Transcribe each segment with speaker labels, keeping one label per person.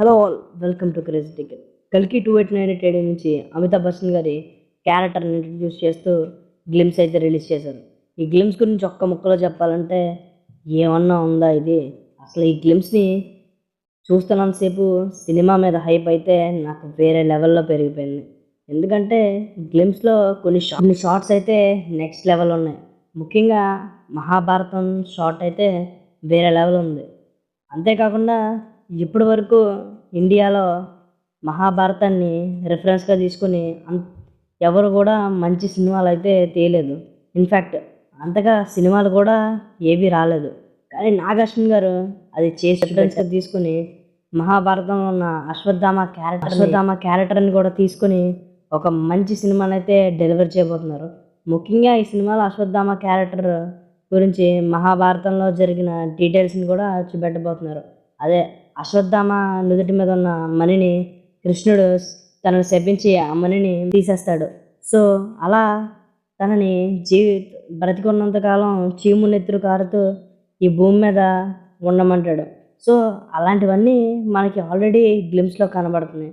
Speaker 1: Hello all, welcome to crazy ticket. కల్కి 289 నుంచి అమితాబ్ బచ్చన్ గారి క్యారెక్టర్ని ఇంట్రడ్యూస్ చేస్తూ గ్లిమ్స్ అయితే రిలీజ్ చేశారు. ఈ గ్లిమ్స్ గురించి ఒక్క ముక్కలో చెప్పాలంటే ఏమన్నా ఉందా ఇది. అసలు ఈ గ్లిమ్స్ని చూస్తున్నంతసేపు సినిమా మీద హైప్ అయితే నాకు వేరే లెవెల్లో పెరిగిపోయింది. ఎందుకంటే గ్లిమ్స్లో కొన్ని షార్ట్స్ అయితే నెక్స్ట్ లెవెల్ ఉన్నాయి. ముఖ్యంగా మహాభారతం షార్ట్ అయితే వేరే లెవెల్ ఉంది. అంతేకాకుండా ఇప్పటి వరకు ఇండియాలో మహాభారతాన్ని రెఫరెన్స్గా తీసుకుని ఎవరు కూడా మంచి సినిమాలు అయితే తీయలేదు. ఇన్ఫ్యాక్ట్ అంతగా సినిమాలు కూడా ఏవి రాలేదు. కానీ నాగార్జున గారు అది చేసి రెఫరెన్స్గా తీసుకుని మహాభారతంలో ఉన్న అశ్వత్థామ క్యారెక్టర్ని కూడా తీసుకుని ఒక మంచి సినిమాని అయితే డెలివర్ చేయబోతున్నారు. ముఖ్యంగా ఈ సినిమాలో అశ్వత్థామ క్యారెక్టర్ గురించి మహాభారతంలో జరిగిన డీటెయిల్స్ని కూడా చూపెట్టబోతున్నారు. అదే అశ్వత్థామ నుదుటి మీద ఉన్న మణిని కృష్ణుడు తనను శపించి ఆ మణిని తీసేస్తాడు. సో అలా తనని బ్రతికున్నంతకాలం చీము నెత్తురు కారుతూ ఈ భూమి మీద ఉండమంటాడు. సో అలాంటివన్నీ మనకి ఆల్రెడీ గ్లిమ్స్లో కనబడుతున్నాయి.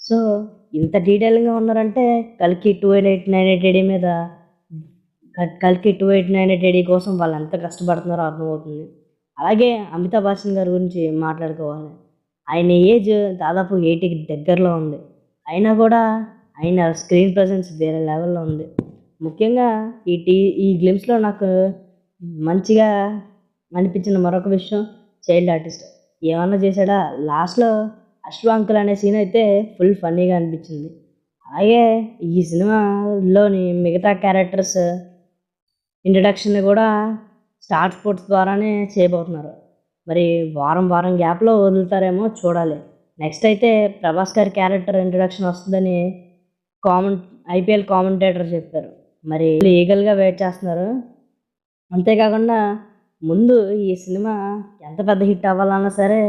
Speaker 1: సో ఇంత డీటెయిల్గా ఉన్నారంటే కల్కి 289 మీద కల్కి 289 కోసం వాళ్ళు ఎంత కష్టపడుతున్నారో అర్థమవుతుంది. అలాగే అమితాబ్ బచ్చన్ గారి గురించి మాట్లాడుకోవాలి. ఆయన ఏజ్ దాదాపు 80కి దగ్గరలో ఉంది. అయినా కూడా ఆయన స్క్రీన్ ప్రజెన్స్ వేరే లెవెల్లో ఉంది. ముఖ్యంగా ఈ గ్లిమ్స్లో నాకు మంచిగా అనిపించిన మరొక విషయం చైల్డ్ ఆర్టిస్ట్ ఏమన్నా చేశాడా. లాస్ట్లో అశ్వాంకుల్ అనే సీన్ అయితే ఫుల్ ఫన్నీగా అనిపించింది. అలాగే ఈ సినిమాలోని మిగతా క్యారెక్టర్స్ ఇంట్రడక్షన్ కూడా స్టార్ స్పోర్ట్స్ ద్వారానే చేయబోతున్నారు. మరి వారం గ్యాప్లో వదులుతారేమో చూడాలి. నెక్స్ట్ అయితే ప్రభాస్ గారి క్యారెక్టర్ ఇంట్రడక్షన్ వస్తుందని ఐపీఎల్ కామెంటేటర్ చెప్పారు. మరి ఈగల్గా వెయిట్ చేస్తున్నారు. అంతేకాకుండా ముందు ఈ సినిమా ఎంత పెద్ద హిట్ అవ్వాలన్నా సరే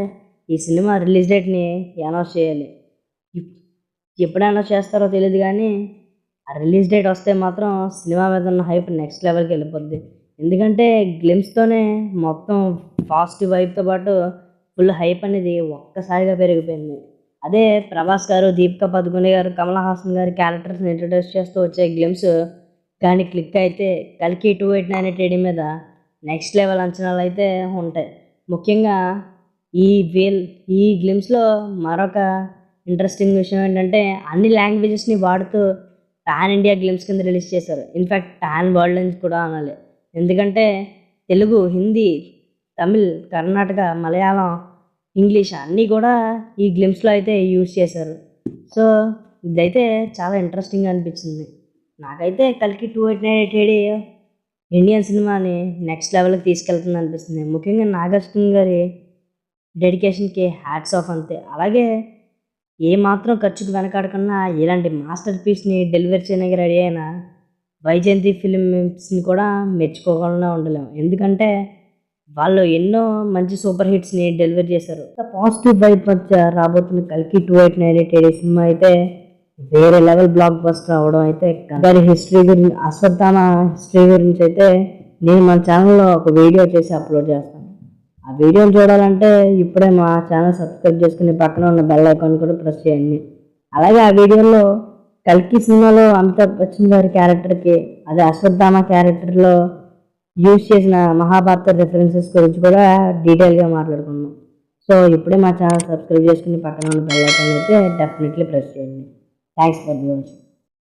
Speaker 1: ఈ సినిమా రిలీజ్ డేట్ని అనౌన్స్ చేయాలి. ఎప్పుడు అనౌన్స్ చేస్తారో తెలియదు, కానీ ఆ రిలీజ్ డేట్ వస్తే మాత్రం సినిమా మీద ఉన్న హైప్ నెక్స్ట్ లెవెల్కి వెళ్ళిపోద్ది. ఎందుకంటే గ్లిమ్స్తోనే మొత్తం పాజిటివ్ వైబ్తో పాటు ఫుల్ హైప్ అనేది ఒక్కసారిగా పెరిగిపోయింది. అదే ప్రభాస్ గారు, దీపికా పదుకొనే గారు, కమల్ హాసన్ గారి క్యారెక్టర్స్ని ఇంట్రడ్యూస్ చేస్తూ వచ్చే గ్లిమ్స్ కానీ క్లిక్ అయితే కల్కి 289 మీద నెక్స్ట్ లెవెల్ అంచనాలు అయితే ఉంటాయి. ముఖ్యంగా ఈ గ్లిమ్స్లో మరొక ఇంట్రెస్టింగ్ విషయం ఏంటంటే అన్ని లాంగ్వేజెస్ని వాడుతూ పాన్ ఇండియా గ్లిమ్స్ కింద రిలీజ్ చేశారు. ఇన్ఫ్యాక్ట్ పాన్ వరల్డ్ నుంచి కూడా అనాలి. ఎందుకంటే తెలుగు, హిందీ, తమిళ్, కర్ణాటక, మలయాళం, ఇంగ్లీష్ అన్నీ కూడా ఈ గ్లిమ్స్లో అయితే యూజ్ చేశారు. సో ఇదైతే చాలా ఇంట్రెస్టింగ్గా అనిపించింది. నాకైతే కల్కి 289 ఇండియన్ సినిమాని నెక్స్ట్ లెవెల్కి తీసుకెళ్తుంది అనిపిస్తుంది. ముఖ్యంగా నాగార్జున గారి డెడికేషన్కి హ్యాట్స్ ఆఫ్ అంతే. అలాగే ఏమాత్రం ఖర్చుకు వెనకాడకుండా ఇలాంటి మాస్టర్ పీస్ని డెలివర్ చేయడానికి రెడీ అయిన వైజయంతి ఫిలిమ్స్ని కూడా మెచ్చుకోకుండా ఉండలేము. ఎందుకంటే వాళ్ళు ఎన్నో మంచి సూపర్ హిట్స్ని డెలివర్ చేశారు. పాజిటివ్ వైబ్ మధ్య రాబోతున్న కల్కి 289 సినిమా అయితే వేరే లెవెల్ బ్లాక్ బస్టర్ అవడం అయితే దాని అశ్వత్థామ హిస్టరీ గురించి అయితే నేను మన ఛానల్లో ఒక వీడియో చేసి అప్లోడ్ చేస్తాను. ఆ వీడియోని చూడాలంటే ఇప్పుడే మా ఛానల్ సబ్స్క్రైబ్ చేసుకుని పక్కన ఉన్న బెల్ ఐకాన్ కూడా ప్రెస్ చేయండి. అలాగే ఆ వీడియోలో కల్కి సినిమాలో అమితాబ్ బచ్చన్ గారి క్యారెక్టర్కి, అదే అశ్వత్థామ క్యారెక్టర్లో యూజ్ చేసిన మహాభారత రెఫరెన్సెస్ గురించి కూడా డీటెయిల్గా మాట్లాడుకున్నాం. సో ఇప్పుడే మా ఛానల్ సబ్స్క్రైబ్ చేసుకుని పక్కన ఉన్న బెల్ ఐకాన్ అయితే డెఫినెట్లీ ప్రెస్ చేయండి. Thanks for watching.